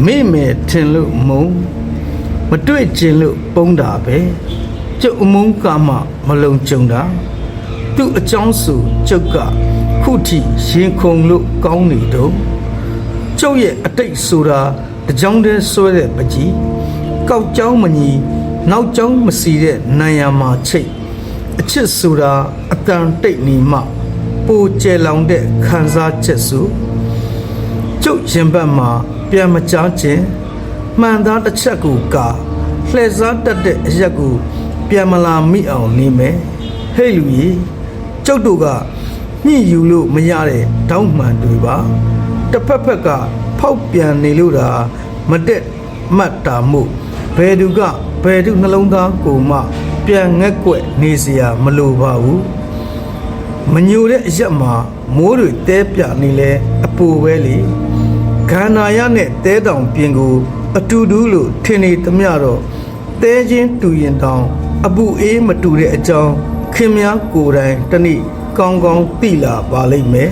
မိမဲထင်လို့မုံမတွေ့ကျင်လို့ပုံးတာပဲကျုပ်အမုန်းကမှမလုံကြုံတာသူ့အကြောင်းဆိုကျုပ်ကခုထိရင်ခုန်လို့ကောင်းနေတော့ကျုပ်ရဲ့အတိတ်ဆိုတာတကြောင်တည်းဆွဲတဲ့ပကြီးကောက်ကြောင်းမညီနောက်ကြောင်းမစီတဲ့နိုင်ရမှာချိတ်အချစ်ဆိုတာအတန်တိတ်နေမှပိုကျဲလောင်တဲ့ခံစားချက်ဆိုကျုပ်ရင်ဘတ်မှာပြန်မကြားခြင်းမှန်သားတစ်ချက်ကိုကလှည့်စားတတ်တဲ့အရက်ကိုပြန်မလာမိအောင်နေမယ်ဟဲ့လူကြီးကျုပ်တို့ကညှိယူလို့မရတဲ့တောင်းမှန်တွေပါတစ်ဖက်ဖက်ကဖောက်ပြန်နေလို့တာမတက်မတ်တာမို့ဘယ်သူကဘယ်သူနှလုံးသားကိုမှပြန်ငက်ွက်နေเสียမလိုပါဘူးမညိုတဲ့အရက်မှာမိုးတွေတဲပြနေလဲအပူပဲလေခန္ဓာရနဲ့တဲတောင်ပြင်ကိုအတူတူလို့ထင်နေသမျှတော့တဲချင်းတူရင်တောင်အပူအေးမတူတဲ့အကြောင်းခင်များကိုယ်တိုင်တနည်းကောင်းကောင်းသိလာပါလိမ့်မယ်